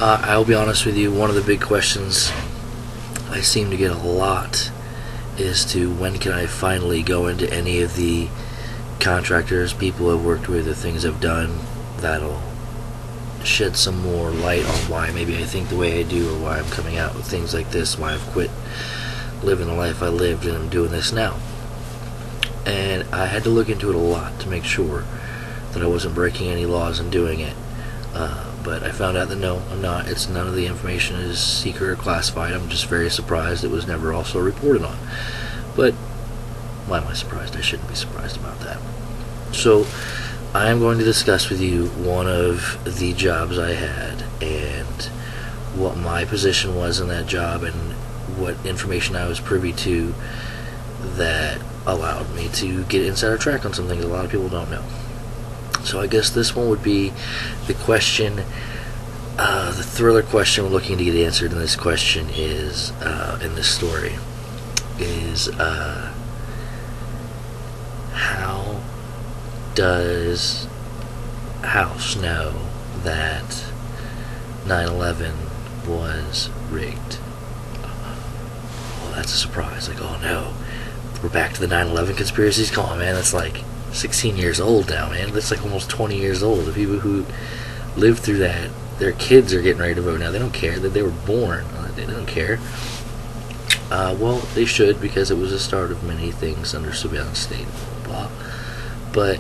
I'll be honest with you, one of the big questions I seem to get a lot is to when can I finally go into any of the contractors, people I've worked with, or things I've done that'll shed some more light on why maybe I think the way I do, or why I'm coming out with things like this, why I've quit living the life I lived and I'm doing this now. And I had to look into it a lot to make sure that I wasn't breaking any laws in doing it. But I found out that no, I'm not. It's none of the information is secret or classified. I'm just very surprised it was never also reported on. But why am I surprised? I shouldn't be surprised about that. So I am going to discuss with you one of the jobs I had and what my position was in that job and what information I was privy to that allowed me to get insider track on some things a lot of people don't know. So I guess this one would be the question, the thriller question we're looking to get answered in this question is, in this story, is how does House know that 9/11 was rigged? Well, that's a surprise. Like, oh no, we're back to the 9/11 conspiracies? Come on, man, that's like 16 years old now, man. That's like almost 20 years old. The people who lived through that, their kids are getting ready to vote now. They don't care that they were born. They don't care. Well, they should, because it was the start of many things under surveillance state, blah, blah. But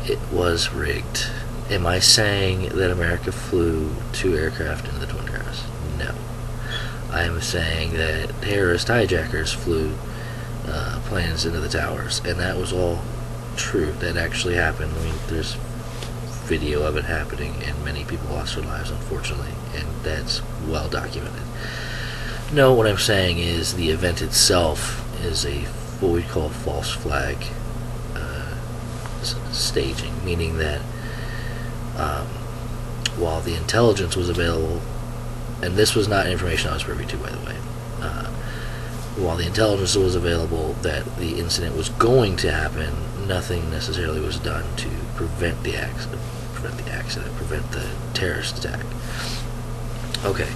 it was rigged. Am I saying that America flew 2 aircraft into the Twin Towers? No. I am saying that terrorist hijackers flew planes into the towers, and that was all true. That actually happened. I mean, there's video of it happening, and many people lost their lives, unfortunately, and that's well documented. No, what I'm saying is the event itself is a what we call false flag staging, meaning that while the intelligence was available, and this was not information I was privy to, by the way, while the intelligence was available that the incident was going to happen, nothing necessarily was done to prevent the accident, prevent the terrorist attack. Okay.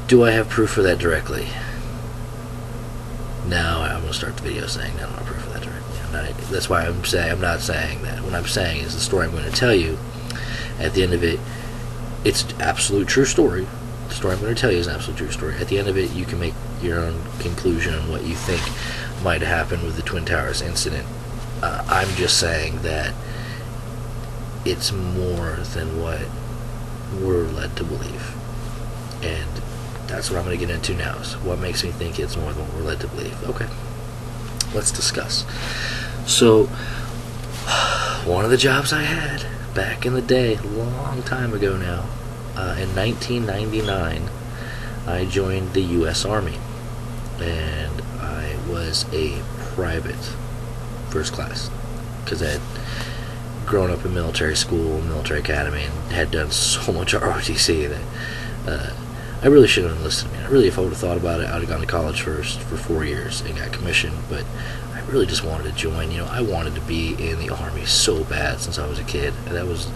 Do I have proof for that directly? No, I'm going to start the video saying I don't have proof for that directly. That's why I'm not saying that. What I'm saying is the story I'm going to tell you, at the end of it, it's an absolute true story. The story I'm going to tell you is an absolute true story. At the end of it, you can make your own conclusion on what you think might have happened with the Twin Towers incident. I'm just saying that it's more than what we're led to believe. And that's what I'm going to get into now. So what makes me think it's more than what we're led to believe? Okay. Let's discuss. So, one of the jobs I had back in the day, a long time ago now, in 1999, I joined the U.S. Army. And I was a private first class. Because I had grown up in military school, military academy, and had done so much ROTC that I really shouldn't have enlisted. I mean, really, if I would have thought about it, I would have gone to college first for 4 years and got commissioned. But I really just wanted to join. You know, I wanted to be in the Army so bad since I was a kid. And that was,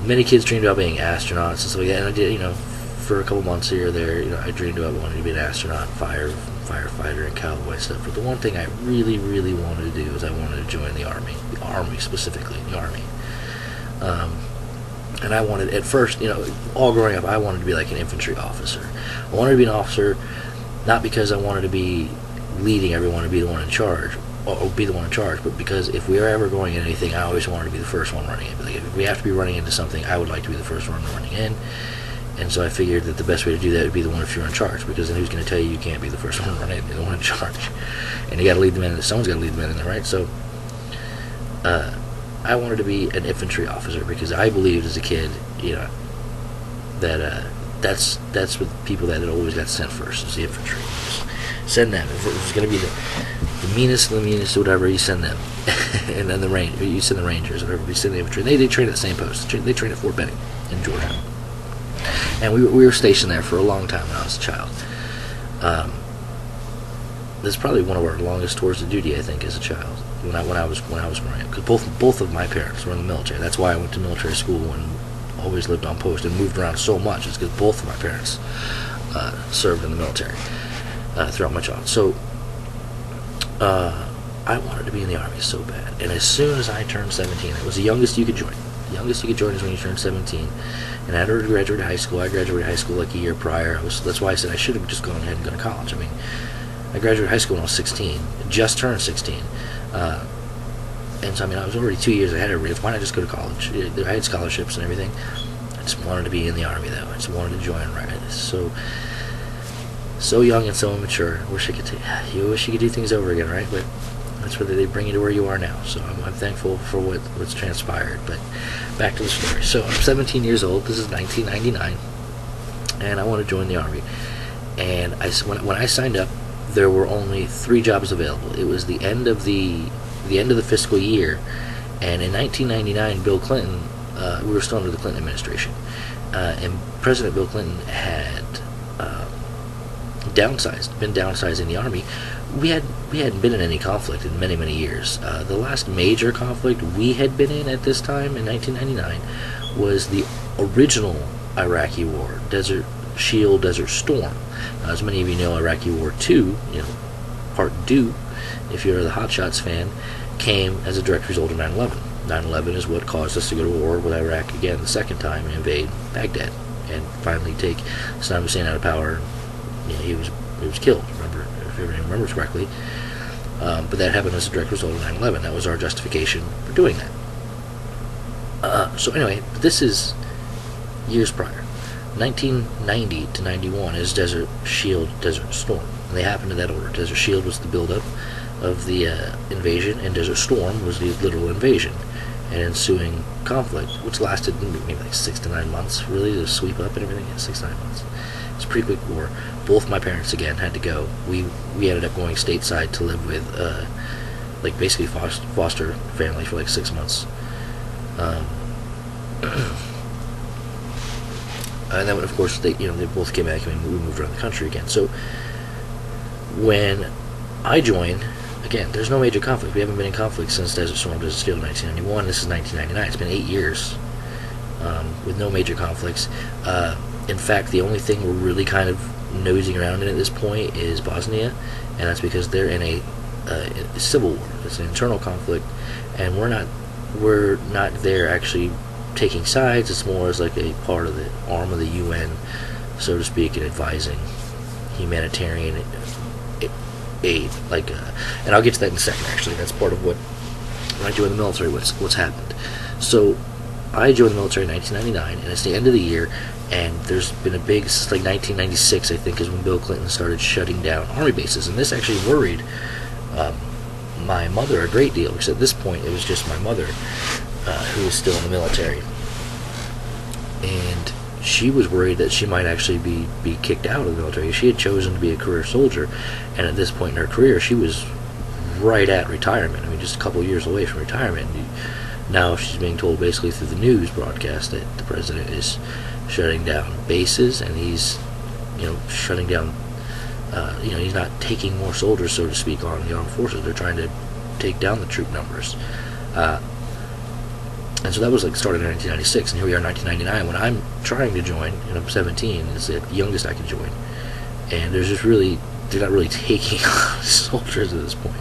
many kids dreamed about being astronauts and stuff like that. And I did, you know, for a couple months here or there, you know, I dreamed about wanting to be an astronaut, firefighter, and cowboy stuff. But the one thing I really, really wanted to do is I wanted to join the Army specifically, the Army. And I wanted, at first, you know, all growing up, I wanted to be like an infantry officer. I wanted to be an officer, not because I wanted to be leading everyone to be the one in charge, or be the one in charge, but because if we were ever going in anything, I always wanted to be the first one running in. Like, if we have to be running into something, I would like to be the first one running in. And so I figured that the best way to do that would be the one if you're in charge, because then who's going to tell you you can't be the first one running in, you're the one in charge. And you got to lead the men in, someone's got to lead the men in there, right? So, I wanted to be an infantry officer because I believed as a kid, you know, that that's what people that had always got sent first, was the infantry. Just send them. If it was going to be the meanest of the meanest, or whatever, you send them. And then you send the Rangers, or whatever, you send the infantry. They train at the same post. They train at Fort Benning in Georgia. And we were stationed there for a long time when I was a child. This is probably one of our longest tours of duty, I think, as a child. When I was growing up, because both of my parents were in the military. That's why I went to military school when always lived on post and moved around so much. It's because both of my parents served in the military throughout my childhood. So I wanted to be in the Army so bad. And as soon as I turned 17, it was the youngest you could join. The youngest you could join is when you turn 17. And I had already graduated high school. I graduated high school like a year prior. That's why I said I should have just gone ahead and gone to college. I mean, I graduated high school when I was 16. Just turned 16. And so, I mean, I was already 2 years ahead of everybody. Why not just go to college? I had scholarships and everything. I just wanted to be in the Army, though. I just wanted to join right. So young and so immature. You wish you could do things over again, right? But that's where they bring you to where you are now. So I'm thankful for what's transpired. But back to the story. So I'm 17 years old. This is 1999, and I want to join the Army. And when I signed up, there were only 3 jobs available. It was the end of the fiscal year, and in 1999, Bill Clinton, we were still under the Clinton administration, and President Bill Clinton had been downsizing the Army. We hadn't been in any conflict in many years. The last major conflict we had been in at this time in 1999 was the original Iraqi War, Desert Shield, Desert Storm. As many of you know, Iraqi War 2, Part 2, if you're the Hot Shots fan, came as a direct result of 9/11. 9/11 is what caused us to go to war with Iraq again the second time and invade Baghdad and finally take Saddam Hussein out of power. He was killed, remember, if everyone remembers correctly. But that happened as a direct result of 9/11. That was our justification for doing that. So anyway, this is years prior. 1990 to 91 is Desert Shield, Desert Storm. And they happened in that order. Desert Shield was the build-up of the invasion, and Desert Storm was the literal invasion and ensuing conflict, which lasted maybe like 6 to 9 months, really, to sweep up and everything. 6 to 9 months. It's a pretty quick war. Both my parents, again, had to go. We ended up going stateside to live with, basically foster family for 6 months. And then, of course, they both came back and we moved around the country again. So when I joined, again, there's no major conflict. We haven't been in conflict since Desert Storm, Desert Shield, 1991. This is 1999. It's been 8 years with no major conflicts. In fact, the only thing we're really kind of nosing around in at this point is Bosnia, and that's because they're in a civil war. It's an internal conflict, and we're not there actually taking sides. It's more as like a part of the arm of the UN, so to speak, and advising humanitarian aid. And I'll get to that in a second. Actually, that's part of what when I joined the military. What's happened? So I joined the military in 1999, and it's the end of the year. And there's been a big, since 1996, I think, is when Bill Clinton started shutting down Army bases. And this actually worried my mother a great deal, because at this point it was just my mother who was still in the military. And she was worried that she might actually be kicked out of the military. She had chosen to be a career soldier, and at this point in her career, she was right at retirement. I mean, just a couple years away from retirement. Now she's being told basically through the news broadcast that the president is shutting down bases, and he's shutting down he's not taking more soldiers, so to speak, on the armed forces. They're trying to take down the troop numbers, and so that was started in 1996, and here we are in 1999 when I'm trying to join, and I'm 17. It's the youngest I can join, and they're not really taking soldiers at this point.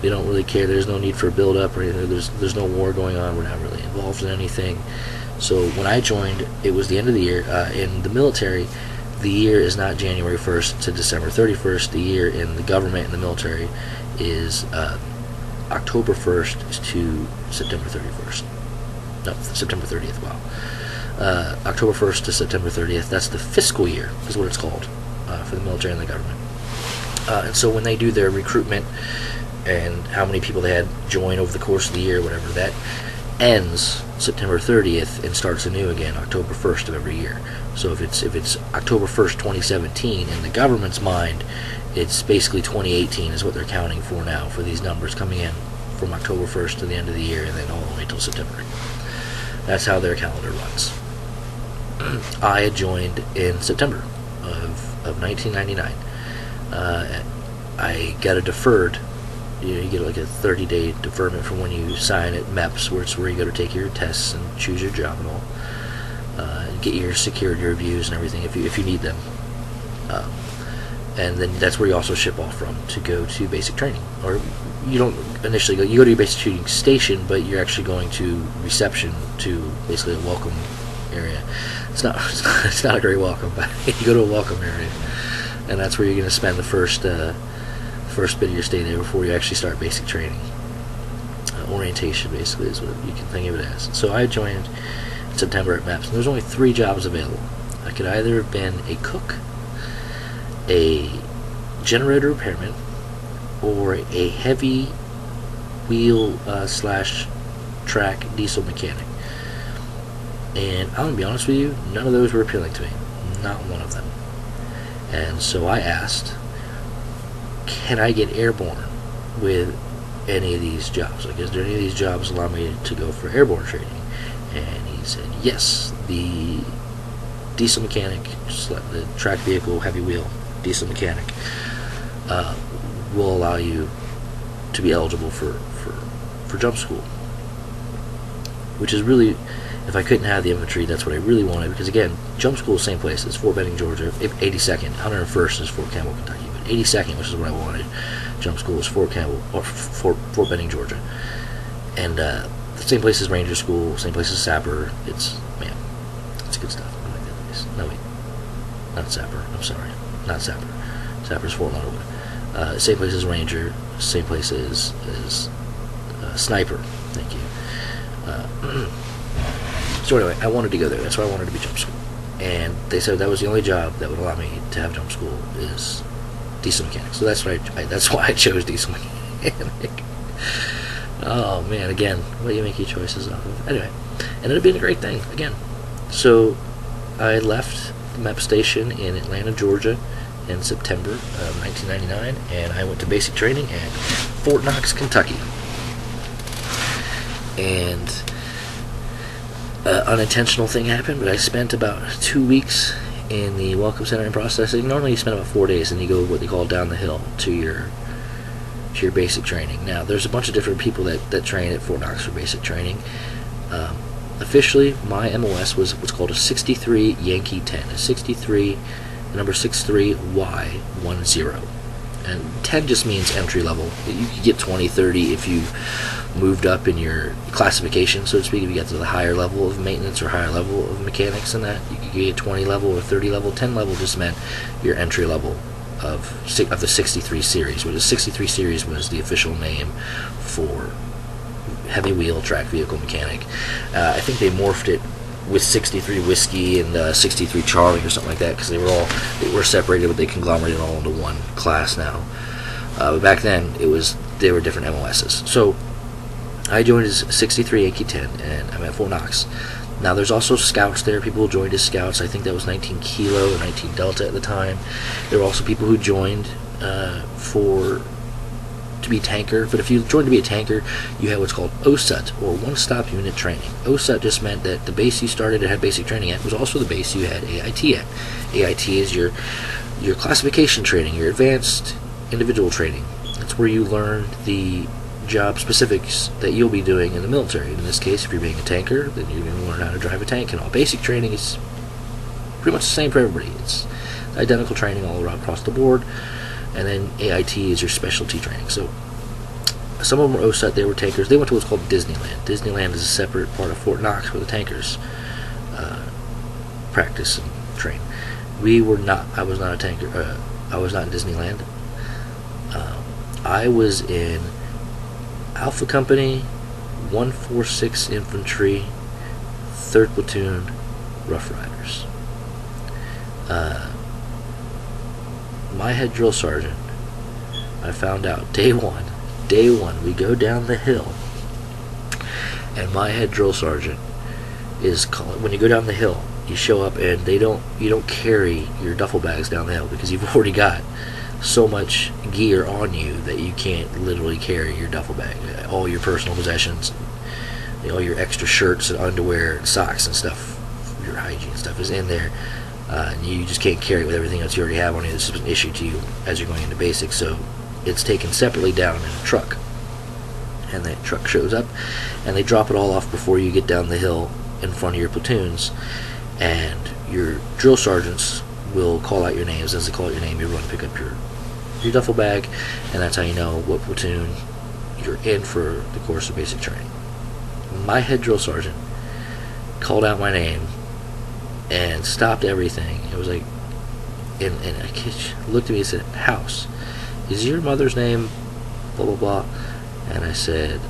They don't really care. There's no need for a build-up or anything. There's no war going on. We're not really involved in anything. So when I joined, it was the end of the year. In the military, the year is not January 1st to December 31st. The year in the government and the military is October 1st to September 31st. No, September 30th, wow. October 1st to September 30th, that's the fiscal year, is what it's called, for the military and the government. And so when they do their recruitment and how many people they had join over the course of the year, whatever, that ends September 30th and starts anew again October 1st of every year. So if it's October 1st, 2017, in the government's mind, it's basically 2018 is what they're counting for now, for these numbers coming in from October 1st to the end of the year and then all the way until September. That's how their calendar runs. I had joined in September of 1999. I got a deferred. You get like a 30-day deferment from when you sign at MEPS, where it's where you go to take your tests and choose your job and all. get your security reviews and everything if you need them. And then that's where you also ship off from to go to basic training. Or you don't initially go, you go to your basic training station, but you're actually going to reception, to basically a welcome area. It's not a great welcome, but you go to a welcome area, and that's where you're going to spend the first bit of your stay there before you actually start basic training. Orientation, basically, is what you can think of it as. So I joined in September at MEPS, and there's only 3 jobs available. I could either have been a cook, a generator repairman, or a heavy wheel / track diesel mechanic. And I'm going to be honest with you, none of those were appealing to me. Not one of them. And so I asked, can I get airborne with any of these jobs? Like, is there any of these jobs allow me to go for airborne training? And he said, yes, the diesel mechanic, the track vehicle, heavy wheel diesel mechanic, will allow you to be eligible for jump school. Which is really, if I couldn't have the infantry, that's what I really wanted, because again, jump school is the same place. It's Fort Benning, Georgia. 82nd, 101st is Fort Campbell, Kentucky, but 82nd, which is what I wanted, jump school, is Fort Campbell, or Fort Benning, Georgia. And the same place as Ranger School, same place as Sapper. It's good stuff. I like that place. No, wait, not Sapper. I'm sorry, not Sapper. Sapper's Fort Lauderdale. Same place as Ranger, same place as Sniper. Thank you. So anyway, I wanted to go there. That's why I wanted to be jump school. And they said that was the only job that would allow me to have jump school is diesel mechanic. So that's why I chose diesel mechanic. Oh man, again, what do you make your choices off of? Anyway, ended up being a great thing again. So I left the MEP station in Atlanta, Georgia in September of 1999, and I went to basic training at Fort Knox, Kentucky. And unintentional thing happened, but I spent about 2 weeks in the Welcome Center and processing. Normally you spend about 4 days, and you go what they call down the hill to your basic training. Now, there's a bunch of different people that train at Fort Knox for basic training. Officially, my MOS was what's called a 63 Yankee 10. A 63, the number 63Y10. And 10 just means entry level. You could get 20, 30 if you moved up in your classification, so to speak. If you got to the higher level of maintenance or higher level of mechanics and that, you could get 20 level or 30 level. 10 level just meant your entry level of the 63 series, which the 63 series was the official name for heavy wheel track vehicle mechanic. I think they morphed it with 63 Whiskey and 63 Charlie or something like that, because they were separated, but they conglomerated all into one class now. But back then they were different MOSs. So I joined as 63 Yankee 10, and I'm at Fort Knox. Now there's also scouts there. People who joined as scouts. I think that was 19 Kilo or 19 Delta at the time. There were also people who joined to be tanker, but if you joined to be a tanker, you had what's called OSUT, or one-stop unit training. OSUT just meant that the base you started and had basic training at was also the base you had AIT at. AIT is your classification training, your advanced individual training. That's where you learn the job specifics that you'll be doing in the military. In this case, if you're being a tanker, then you're going to learn how to drive a tank and all. Basic training is pretty much the same for everybody. It's identical training all around across the board. And then AIT is your specialty training. So some of them were OSUT, they were tankers. They went to what's called Disneyland. Disneyland is a separate part of Fort Knox where the tankers practice and train. We were not. I was not a tanker. I was not in Disneyland. I was in Alpha Company, 146 Infantry, 3rd Platoon, Rough Riders. My head drill sergeant, I found out day one, we go down the hill, and my head drill sergeant is calling. When you go down the hill, you show up, and you don't carry your duffel bags down the hill, because you've already got so much gear on you that you can't literally carry your duffel bag. All your personal possessions, all your extra shirts and underwear and socks and stuff, your hygiene stuff is in there. And you just can't carry it with everything else you already have on you. This is an issue to you as you're going into basics, so it's taken separately down in a truck. And that truck shows up, and they drop it all off before you get down the hill in front of your platoons. and your drill sergeants will call out your names. As they call out your name, you run pick up your duffel bag, and that's how you know what platoon you're in for the course of basic training. My head drill sergeant called out my name and stopped everything. It was like, and a kid looked at me and said, "House, is your mother's name blah blah blah?" And I said,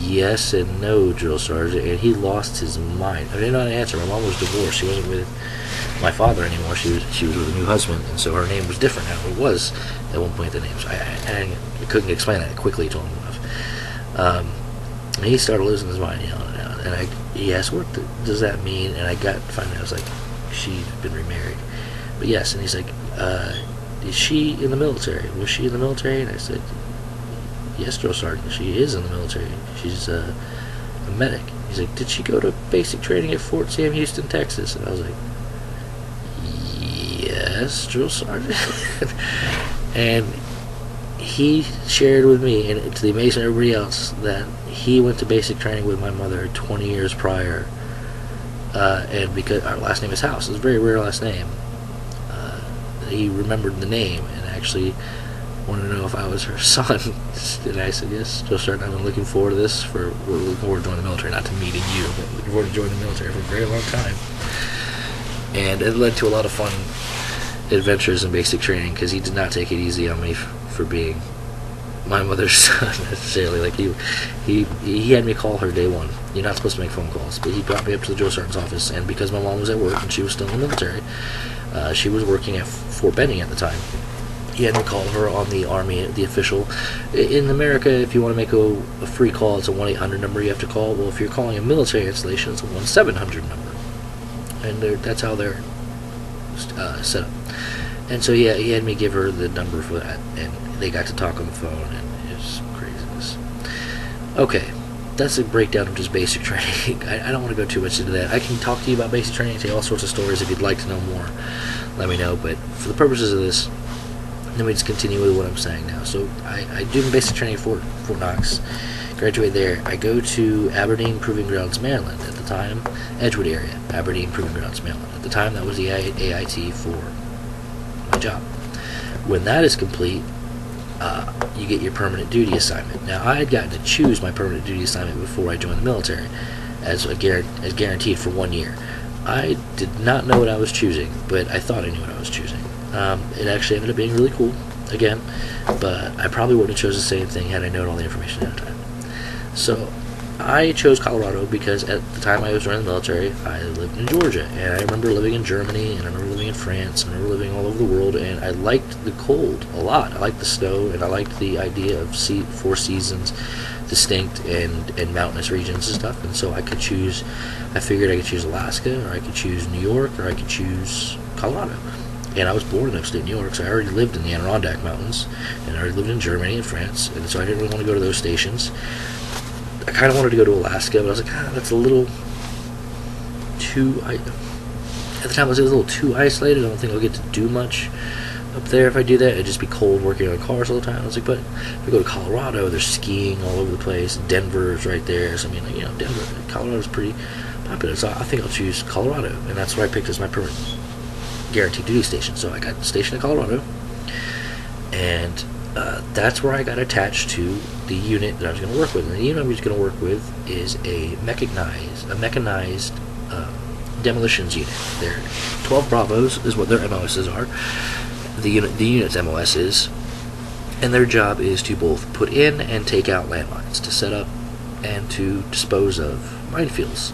yes and no, drill sergeant. And he lost his mind. I didn't know how to answer. My mom was divorced. She wasn't with my father anymore. She was with a new husband, and so her name was different now. It was at one point the names. I couldn't explain that quickly to him enough. And he started losing his mind, yelling it out. And he asked, "What does that mean?" And finally I was like, "She'd been remarried." But yes, and he's like, "Is she in the military? Was she in the military?" And I said, "Yes, drill sergeant, she is in the military. She's a medic." He's like, "Did she go to basic training at Fort Sam Houston, Texas?" And I was like, "Yes, drill sergeant." And he shared with me, and to the amazement of everybody else, that he went to basic training with my mother 20 years prior, and because our last name is House, it's a very rare last name, he remembered the name and actually wanted to know if I was her son. And I said, "Yes, drill sergeant, I've been looking forward to this we're looking forward to joining the military, not to meeting you, but looking forward to joining the military for a very long time." And it led to a lot of fun adventures in basic training, because he did not take it easy on me for being my mother's son necessarily. Like he had me call her day one. You're not supposed to make phone calls, but he brought me up to the drill sergeant's office, and because my mom was at work and she was still in the military, she was working at Fort Benning at the time. He had me call her on the Army, the official. In America, if you want to make a free call, it's a 1-800 number you have to call. Well, if you're calling a military installation, it's a 1-700 number. And that's how they're set up. And so, yeah, he had me give her the number for that, and they got to talk on the phone, and it was craziness. Okay, that's a breakdown of just basic training. I don't want to go too much into that. I can talk to you about basic training, tell you all sorts of stories. If you'd like to know more, let me know. But for the purposes of this, let me just continue with what I'm saying now. So I do basic training at Fort Knox, graduate there. I go to Aberdeen Proving Grounds, Maryland. At the time, Edgewood area, Aberdeen Proving Grounds, Maryland. At the time, that was the AIT for my job. When that is complete, you get your permanent duty assignment. Now, I had gotten to choose my permanent duty assignment before I joined the military, as guaranteed for 1 year. I did not know what I was choosing, but I thought I knew what I was choosing. It actually ended up being really cool, again, but I probably wouldn't have chosen the same thing had I known all the information ahead of time. So I chose Colorado because at the time I was joining the military, I lived in Georgia, and I remember living in Germany, and I remember living in France, and I remember living all over the world, and I liked the cold a lot. I liked the snow, and I liked the idea of 4 seasons, distinct and mountainous regions and stuff. And so I figured I could choose Alaska, or I could choose New York, or I could choose Colorado. And I was born in upstate New York, so I already lived in the Adirondack Mountains, and I already lived in Germany and France, and so I didn't really want to go to those stations. I kind of wanted to go to Alaska, but I was like, that's a little too... At the time, I was a little too isolated. I don't think I'll get to do much up there if I do that. It'd just be cold working on cars all the time. I was like, but if I go to Colorado, there's skiing all over the place. Denver's right there. So, I mean, Colorado's pretty popular. So I think I'll choose Colorado, and that's what I picked as my permanent guaranteed duty station. So I got stationed in Colorado, and that's where I got attached to the unit that I was going to work with. And the unit I was going to work with is a mechanized demolitions unit. They're 12 Bravos is what their MOSs are. The unit's MOS is, and their job is to both put in and take out landmines, to set up and to dispose of minefields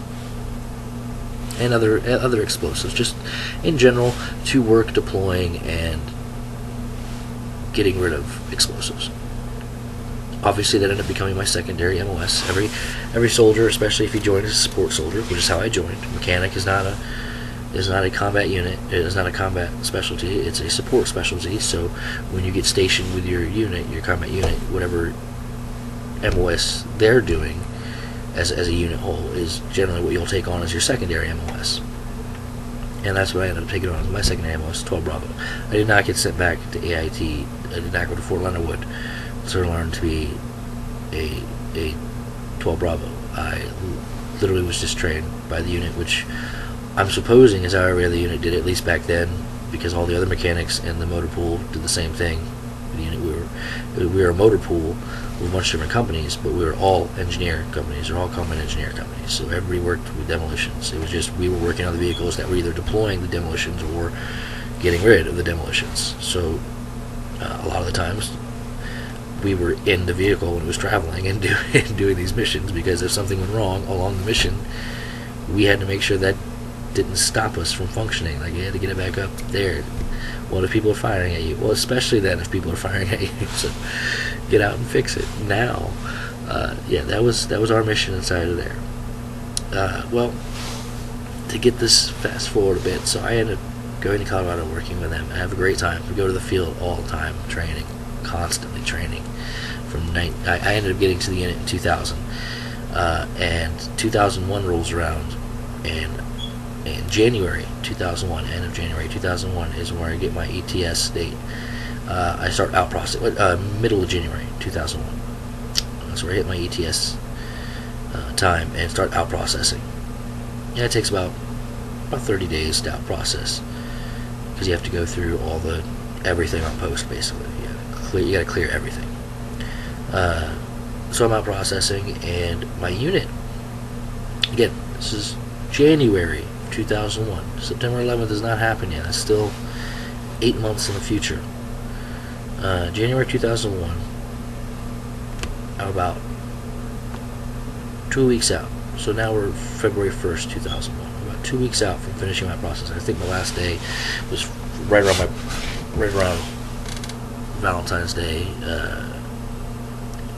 and other explosives, just in general, to work deploying and getting rid of explosives. Obviously, that ended up becoming my secondary MOS. Every soldier, especially if you join as a support soldier, which is how I joined. Mechanic is not a combat unit. It is not a combat specialty. It's a support specialty. So when you get stationed with your unit, your combat unit, whatever MOS they're doing as a unit whole is generally what you'll take on as your secondary MOS. And that's what I ended up taking on as my secondary MOS, 12 Bravo. I did not get sent back to AIT. I did not go to Fort Leonard Wood to learn to be a 12 Bravo. I literally was just trained by the unit, which I'm supposing is how every other unit did it, at least back then, because all the other mechanics in the motor pool did the same thing. The unit we were a motor pool with a bunch of different companies, but we were all engineer companies, or all combat engineer companies. So everybody worked with demolitions. It was just we were working on the vehicles that were either deploying the demolitions or getting rid of the demolitions. So a lot of the times we were in the vehicle when it was traveling and doing these missions, because if something went wrong along the mission, we had to make sure that didn't stop us from functioning. Like, you had to get it back up there. What if people are firing at you? Well, especially then if people are firing at you. So get out and fix it now. That was our mission inside of there. Well, to get this fast forward a bit, so I ended up going to Colorado, working with them. I have a great time. We go to the field all the time, training, constantly training. I ended up getting to the unit in 2000, and 2001 rolls around, and in January 2001, end of January 2001 is where I get my ETS date. I start out processing, middle of January 2001. That's where I hit my ETS time and start out processing. Yeah, it takes about 30 days to out process, because you have to go through everything on post, basically. You got to clear everything. So I'm out processing, and my unit, again, this is January 2001. September 11th has not happened yet. It's still 8 months in the future. January 2001, I'm about 2 weeks out. So now we're February 1st, 2001. I'm about 2 weeks out from finishing my process. I think the last day was right around Valentine's Day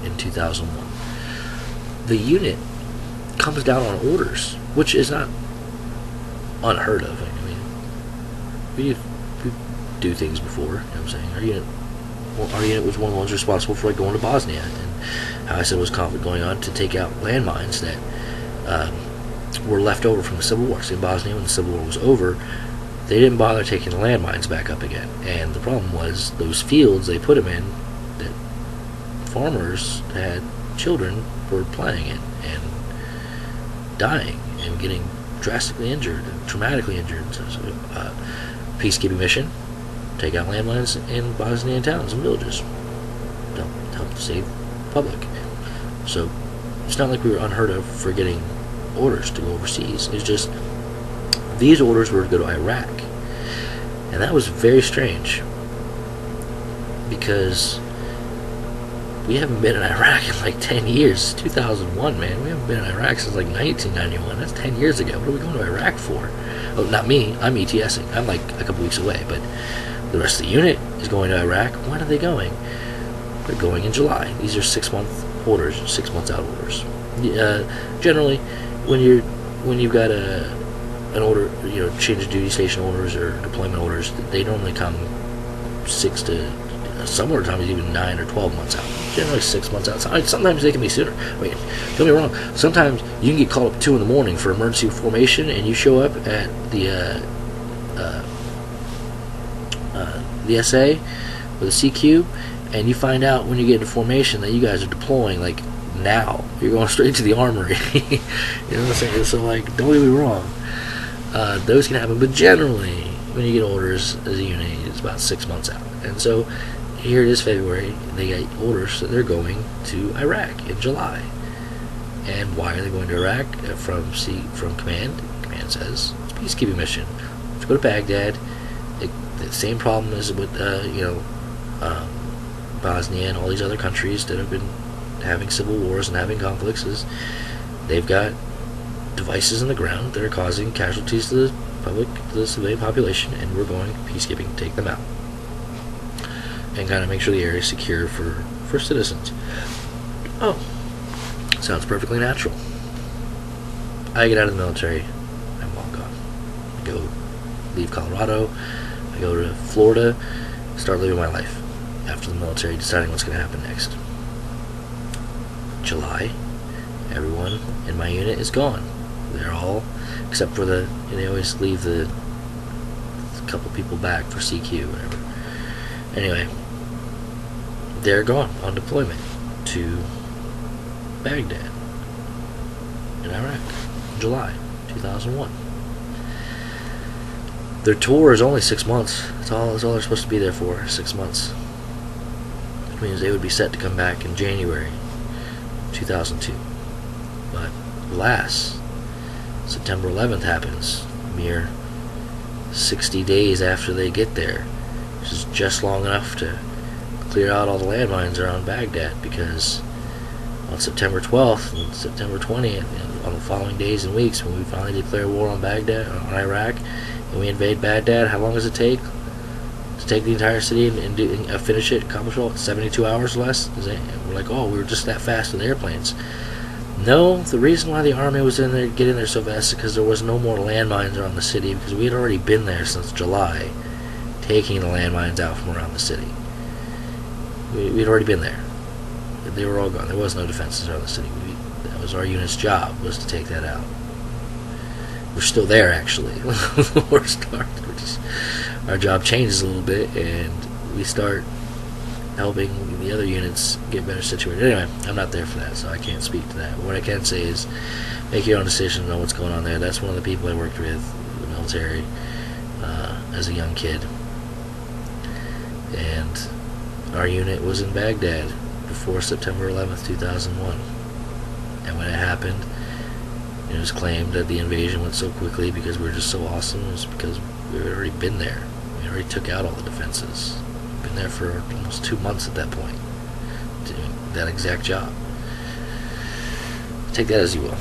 in 2001. The unit comes down on orders, which is not unheard of. I mean, we do things before. You know what I'm saying? Our unit was one of the ones responsible for going to Bosnia, and how I said was conflict going on to take out landmines that were left over from the Civil War. So in Bosnia, when the Civil War was over, they didn't bother taking the landmines back up again. And the problem was those fields they put them in, that farmers had children were playing in and dying and getting drastically injured and traumatically injured. So, peacekeeping mission, take out landmines in Bosnian towns and villages to help save the public. So it's not like we were unheard of for getting orders to go overseas. It's just these orders were to go to Iraq, and that was very strange, because we haven't been in Iraq in like 10 years. 2001, man. We haven't been in Iraq since like 1991. That's 10 years ago. What are we going to Iraq for? Oh, not me. I'm ETSing. I'm like a couple weeks away, but the rest of the unit is going to Iraq. When are they going? They're going in July. These are 6-month orders, 6 months out orders. Generally, when you've got an order, change of duty station orders or deployment orders, they normally come 6 to somewhere times even 9 or 12 months out. Generally 6 months out. Sometimes they can be sooner. I mean, don't get me wrong. Sometimes you can get called up 2 in the morning for emergency formation, and you show up at the SA with a CQ, and you find out when you get into formation that you guys are deploying like now. You're going straight to the armory. You know what I'm saying? So like, don't get me wrong. Those can happen, but generally, when you get orders as a unit, it's about 6 months out. And so here it is, February. They got orders that they're going to Iraq in July. And why are they going to Iraq? From command. Command says it's a peacekeeping mission. Let's go to Baghdad. The same problem as with Bosnia and all these other countries that have been having civil wars and having conflicts, is they've got devices in the ground that are causing casualties to the public, to the civilian population, and we're going peacekeeping to take them out and kind of make sure the area is secure for citizens. Oh, sounds perfectly natural. I get out of the military, I'm all gone. I leave Colorado, I go to Florida, start living my life after the military, deciding what's going to happen next. July, everyone in my unit is gone. They're all, except for they always leave the couple people back for CQ, whatever. Anyway, they're gone on deployment to Baghdad. in Iraq in July 2001. Their tour is only 6 months. That's all they're supposed to be there for, 6 months. Which means they would be set to come back in January 2002. But alas, September 11th happens, mere 60 days after they get there, which is just long enough to clear out all the landmines around Baghdad, because on September 12th and September 20th, and on the following days and weeks, when we finally declare war on Baghdad, on Iraq, and we invade Baghdad, how long does it take to take the entire city and finish it, accomplish all 72 hours or less? We're like, oh, we were just that fast with airplanes. No, the reason why the army was get in there so fast is because there was no more landmines around the city, because we had already been there since July, taking the landmines out from around the city. We'd already been there. They were all gone. There was no defenses around the city. That was our unit's job, was to take that out. We're still there, actually. The war started. Our job changes a little bit, and we start helping the other units get better situated. Anyway, I'm not there for that, so I can't speak to that. What I can say is, make your own decision, know what's going on there. That's one of the people I worked with in the military as a young kid. And our unit was in Baghdad before September 11th, 2001. And when it happened, it was claimed that the invasion went so quickly because we were just so awesome. It was because we had already been there. We already took out all the defenses. Been there for almost 2 months at that point, doing that exact job. Take that as you will.